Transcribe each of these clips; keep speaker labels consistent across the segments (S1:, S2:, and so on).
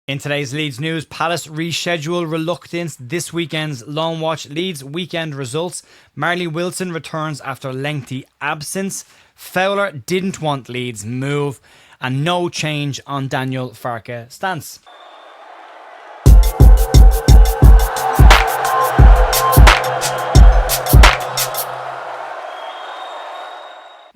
S1: In today's Leeds news, Palace reschedule reluctance, this weekend's Loan Watch, Leeds weekend results, Marley Wilson returns after lengthy absence, Fowler didn't want Leeds move, and no change on Daniel Farke stance.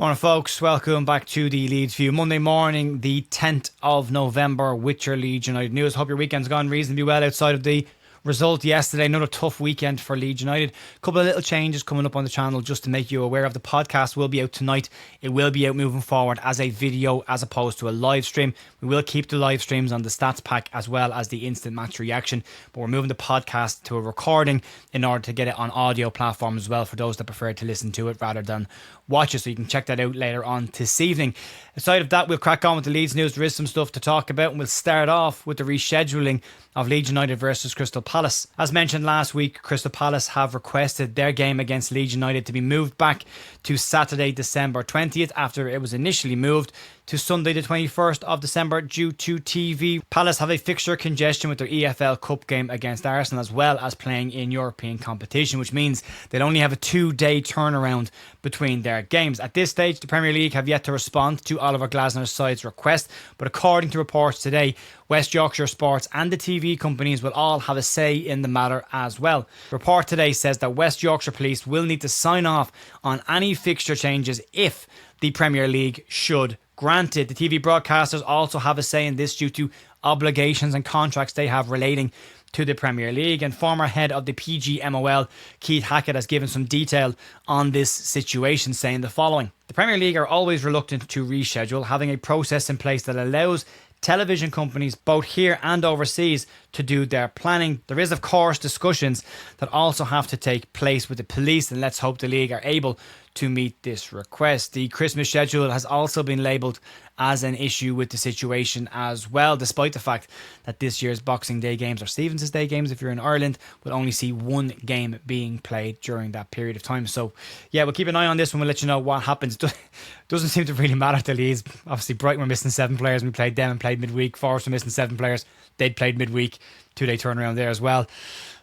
S1: Morning folks, welcome back to the Leeds View. Monday morning, the 10th of November with your Leeds United news. Hope your weekend's gone reasonably well outside of the result yesterday. Another tough weekend for Leeds United. A couple of little changes coming up on the channel just to make you aware of. The podcast will be out tonight. It will be out moving forward as a video as opposed to a live stream. We will keep the live streams on the stats pack as well as the instant match reaction, but we're moving the podcast to a recording in order to get it on audio platforms as well for those that prefer to listen to it rather than watch it, so you can check that out later on this evening. Aside of that, we'll crack on with the Leeds news. There is some stuff to talk about, and we'll start off with the rescheduling of Leeds United versus Crystal Palace. As mentioned last week, Crystal Palace have requested their game against Leeds United to be moved back to Saturday, December 20th after it was initially moved to Sunday the 21st of December due to TV. Palace have a fixture congestion with their EFL Cup game against Arsenal as well as playing in European competition, which means they'll only have a 2-day turnaround between their games. At this stage, the Premier League have yet to respond to Oliver Glasner's side's request, but according to reports today, West Yorkshire Sports and the TV companies will all have a say in the matter as well. Report today says that West Yorkshire Police will need to sign off on any fixture changes if the Premier League should grant it. The TV broadcasters also have a say in this due to obligations and contracts they have relating to the Premier League, and former head of the PGMOL, Keith Hackett, has given some detail on this situation, saying the following: the Premier League are always reluctant to reschedule, having a process in place that allows television companies both here and overseas to do their planning. There is of course discussions that also have to take place with the police, and let's hope the league are able to meet this request. The Christmas schedule has also been labelled as an issue with the situation as well, despite the fact that this year's Boxing Day games, or Stevens's Day games if you're in Ireland, will only see one game being played during that period of time. So yeah, we'll keep an eye on this one. We'll let you know what happens. Doesn't seem to really matter to Leeds. Obviously Brighton were missing 7 players and we played them and played midweek. Forest were missing 7 players, they'd played midweek. 2-day turnaround there as well.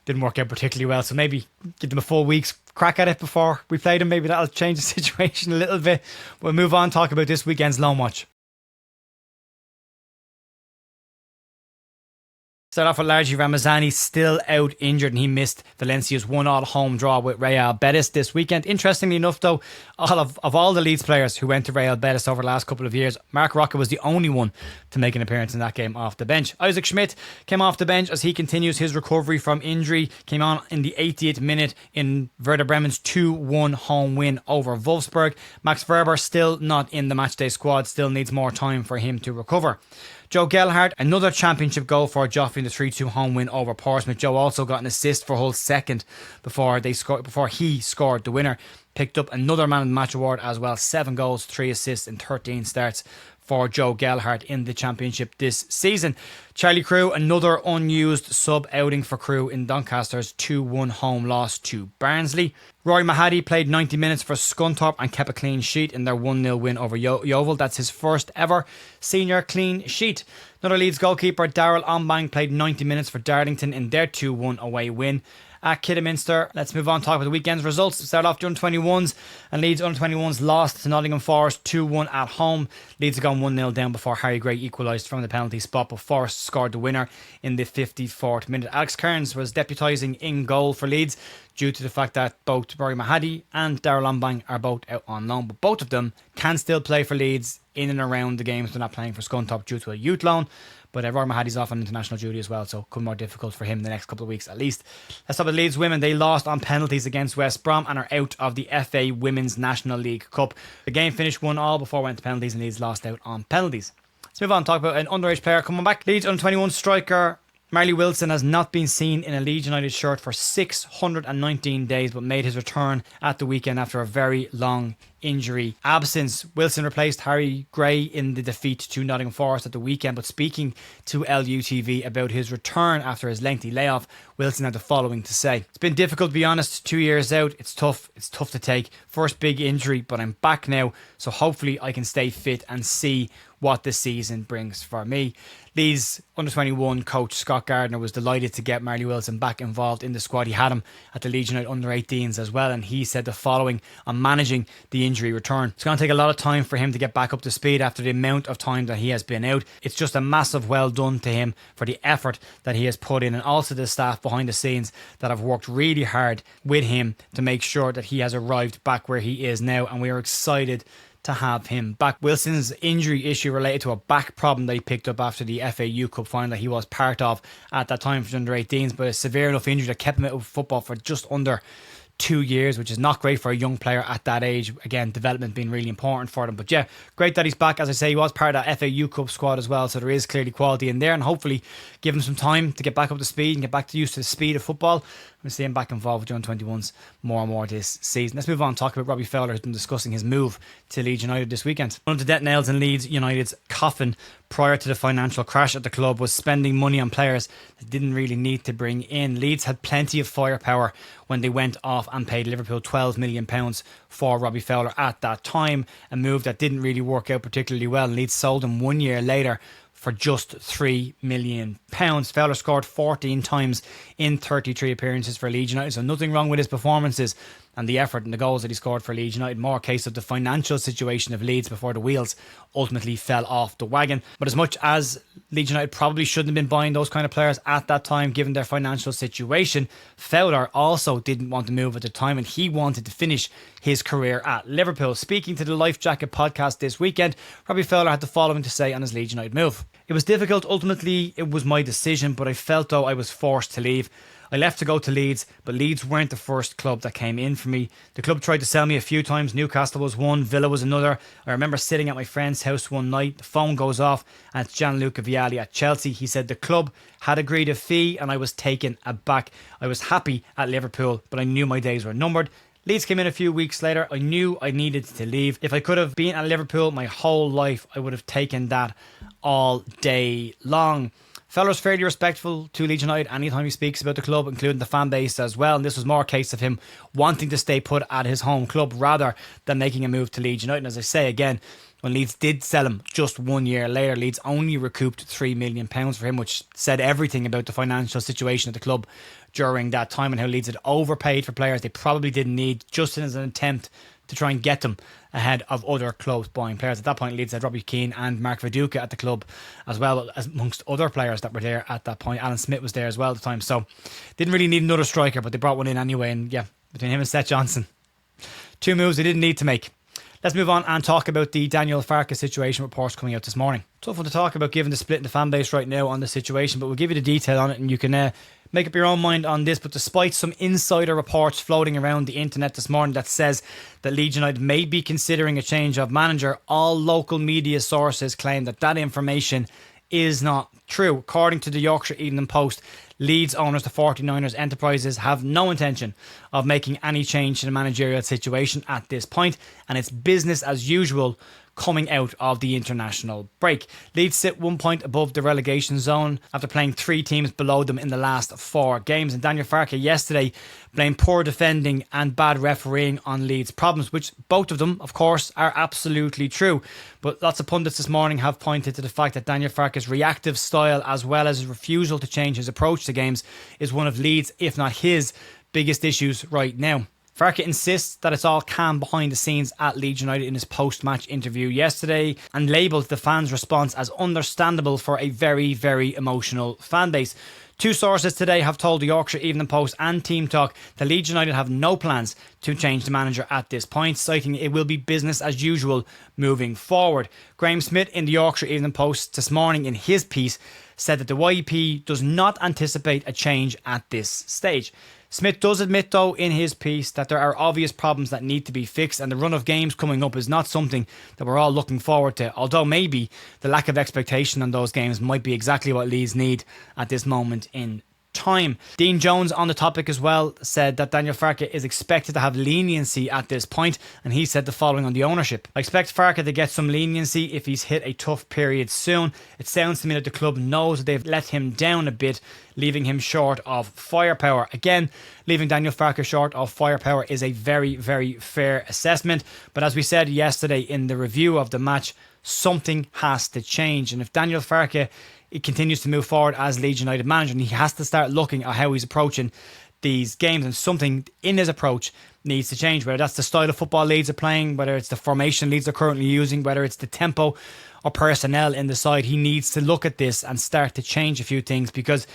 S1: Didn't work out particularly well, so maybe give them a full week's crack at it before we play them. Maybe that'll change the situation a little bit. We'll move on, talk about this weekend's Loan Watch. Start off with Largi Ramazani, still out injured, and he missed Valencia's 1-1 home draw with Real Betis this weekend. Interestingly enough though, of all the Leeds players who went to Real Betis over the last couple of years, Mark Roca was the only one to make an appearance in that game off the bench. Isaac Schmidt came off the bench as he continues his recovery from injury, came on in the 80th minute in Werder Bremen's 2-1 home win over Wolfsburg. Max Verber still not in the matchday squad, still needs more time for him to recover. Joe Gelhardt, another championship goal for Joffrey in the 3-2 home win over Portsmouth. Joe also got an assist for Hull's second before he scored the winner. Picked up another man of the match award as well. 7 goals, 3 assists and 13 starts for Joe Gelhardt in the championship this season. Charlie Crew, another unused sub outing for Crew in Doncaster's 2-1 home loss to Barnsley. Rory Mahadi played 90 minutes for Scunthorpe and kept a clean sheet in their 1-0 win over Yeovil. That's his first ever senior clean sheet. Another Leeds goalkeeper, Daryl Ombang, played 90 minutes for Darlington in their 2-1 away win at Kidderminster. Let's move on to talk about the weekend's results. Start off the under-21s, and Leeds under-21s lost to Nottingham Forest 2-1 at home. Leeds had gone 1-0 down before Harry Gray equalised from the penalty spot, but Forest scored the winner in the 54th minute. Alex Kearns was deputising in goal for Leeds due to the fact that both Rory Mahadi and Daryl Ombang are both out on loan, but both of them can still play for Leeds in and around the games. They're not playing for Scunthorpe due to a youth loan, but Rory Mahadi's off on international duty as well, so it could be more difficult for him the next couple of weeks at least. Let's talk about Leeds women. They lost on penalties against West Brom and are out of the FA Women's National League Cup. The game finished 1-1 before it went to penalties, and Leeds lost out on penalties. Let's move on and talk about an underage player coming back. Leeds under-21 striker Marley Wilson has not been seen in a Leeds United shirt for 619 days, but made his return at the weekend after a very long injury absence. Wilson replaced Harry Gray in the defeat to Nottingham Forest at the weekend, but speaking to LUTV about his return after his lengthy layoff, Wilson had the following to say: "It's been difficult, to be honest. 2 years out, it's tough to take. First big injury, but I'm back now, so hopefully I can stay fit and see what this season brings for me. Leeds under-21 coach Scott Gardner was delighted to get Marley Wilson back involved in the squad. He had him at the Leeds United under-18s as well, and he said the following on managing the injury return. It's going to take a lot of time for him to get back up to speed after the amount of time that he has been out. It's just a massive well done to him for the effort that he has put in, and also the staff behind the scenes that have worked really hard with him to make sure that he has arrived back where he is now, and we are excited to have him back. Wilson's injury issue related to a back problem that he picked up after the FAU Cup final that he was part of at that time for the under-18s, but a severe enough injury that kept him out of football for just under 2 years, which is not great for a young player at that age. Again, development being really important for them. But yeah, great that he's back. As I say, he was part of that FAU Cup squad as well, so there is clearly quality in there, and hopefully give him some time to get back up to speed and get back to used to the speed of football. I'm seeing him back involved with the under-21s more and more this season. Let's move on and talk about Robbie Fowler, who's been discussing his move to Leeds United this weekend. One of the death nails in Leeds United's coffin prior to the financial crash at the club was spending money on players that didn't really need to bring in. Leeds had plenty of firepower when they went off and paid Liverpool £12 million for Robbie Fowler at that time, a move that didn't really work out particularly well. Leeds sold him 1 year later for just £3 million. Fowler scored 14 times in 33 appearances for Leeds United, so nothing wrong with his performances and the effort and the goals that he scored for Leeds United. More a case of the financial situation of Leeds before the wheels ultimately fell off the wagon. But as much as Leeds United probably shouldn't have been buying those kind of players at that time given their financial situation, Fowler also didn't want to move at the time, and he wanted to finish his career at Liverpool. Speaking to the Life Jacket podcast this weekend, Robbie Fowler had the following to say on his Leeds United move. It was difficult. Ultimately, it was my decision, but I felt though I was forced to leave. I left to go to Leeds, but Leeds weren't the first club that came in for me. The club tried to sell me a few times. Newcastle was one, Villa was another. I remember sitting at my friend's house one night, the phone goes off, and it's Gianluca Vialli at Chelsea. He said the club had agreed a fee and I was taken aback. I was happy at Liverpool, but I knew my days were numbered. Leeds came in a few weeks later. I knew I needed to leave. If I could have been at Liverpool my whole life, I would have taken that all day long. Fowler's fairly respectful to Leeds United anytime he speaks about the club, including the fan base as well. And this was more a case of him wanting to stay put at his home club rather than making a move to Leeds United. And as I say again, when Leeds did sell him just 1 year later, Leeds only recouped £3 million for him, which said everything about the financial situation of the club during that time and how Leeds had overpaid for players they probably didn't need, just as an attempt to try and get them ahead of other clubs buying players. At that point, Leeds had Robbie Keane and Mark Viduka at the club as well, as amongst other players that were there at that point. Alan Smith was there as well at the time, so didn't really need another striker, but they brought one in anyway. And yeah, between him and Seth Johnson, two moves they didn't need to make. Let's move on and talk about the Daniel Farke situation reports coming out this morning. Tough one to talk about given the split in the fan base right now on the situation, but we'll give you the detail on it and you can make up your own mind on this. But despite some insider reports floating around the internet this morning that says that Leeds United may be considering a change of manager, all local media sources claim that that information is not true. According to the Yorkshire Evening Post, Leeds owners, the 49ers Enterprises, have no intention of making any change to the managerial situation at this point, and it's business as usual coming out of the international break. Leeds sit 1 point above the relegation zone after playing 3 teams below them in the last 4 games. And Daniel Farke yesterday blamed poor defending and bad refereeing on Leeds' problems, which both of them, of course, are absolutely true. But lots of pundits this morning have pointed to the fact that Daniel Farke's reactive style, as well as his refusal to change his approach to games, is one of Leeds', if not his, biggest issues right now. Farke insists that it's all calm behind the scenes at Leeds United in his post-match interview yesterday and labelled the fans' response as understandable for a very, very emotional fan base. 2 sources today have told the Yorkshire Evening Post and Team Talk that Leeds United have no plans to change the manager at this point, citing it will be business as usual moving forward. Graham Smith in the Yorkshire Evening Post this morning in his piece said that the YEP does not anticipate a change at this stage. Smith does admit, though, in his piece that there are obvious problems that need to be fixed, and the run of games coming up is not something that we're all looking forward to, although maybe the lack of expectation on those games might be exactly what Leeds need at this moment in time. Dean Jones on the topic as well said that Daniel Farke is expected to have leniency at this point, and he said the following on the ownership. I expect Farke to get some leniency if he's hit a tough period soon. It sounds to me that the club knows that they've let him down a bit, leaving him short of firepower. Again, leaving Daniel Farke short of firepower is a very, very fair assessment. But as we said yesterday in the review of the match, something has to change. And if Daniel Farke continues to move forward as Leeds United manager, and he has to start looking at how he's approaching these games, and something in his approach needs to change, whether that's the style of football Leeds are playing, whether it's the formation Leeds are currently using, whether it's the tempo or personnel in the side. He needs to look at this and start to change a few things, because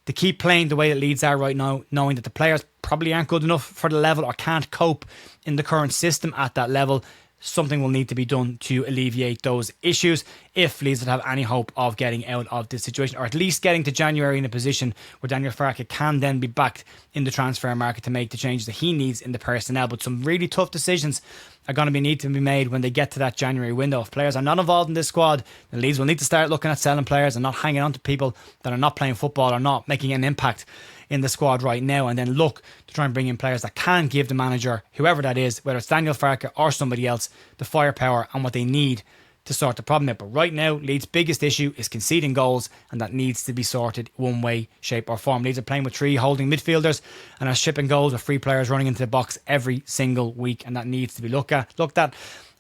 S1: to keep playing the way that Leeds are right now, knowing that the players probably aren't good enough for the level or can't cope in the current system at that level, something will need to be done to alleviate those issues if Leeds would have any hope of getting out of this situation, or at least getting to January in a position where Daniel Farke can then be backed in the transfer market to make the changes that he needs in the personnel. But some really tough decisions are going to need to be made when they get to that January window. If players are not involved in this squad, then Leeds will need to start looking at selling players and not hanging on to people that are not playing football or not making an impact in the squad right now, and then look to try and bring in players that can give the manager, whoever that is, whether it's Daniel Farke or somebody else, the firepower and what they need to sort the problem out. But right now, Leeds' biggest issue is conceding goals, and that needs to be sorted one way, shape or form. Leeds are playing with 3 holding midfielders and are shipping goals with 3 players running into the box every single week, and that needs to be looked at.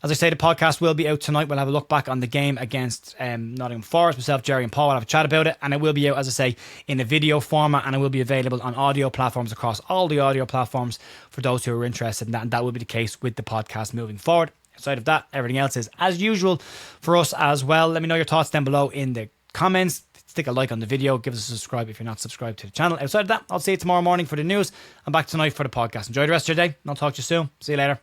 S1: As I say, the podcast will be out tonight. We'll have a look back on the game against Nottingham Forest. Myself, Jerry and Paul will have a chat about it, and it will be out, as I say, in a video format, and it will be available on audio platforms across all the audio platforms for those who are interested in that, and that will be the case with the podcast moving forward. Outside of that, everything else is as usual for us as well. Let me know your thoughts down below in the comments. Stick a like on the video. Give us a subscribe if you're not subscribed to the channel. Outside of that, I'll see you tomorrow morning for the news. I'm back tonight for the podcast. Enjoy the rest of your day, and I'll talk to you soon. See you later.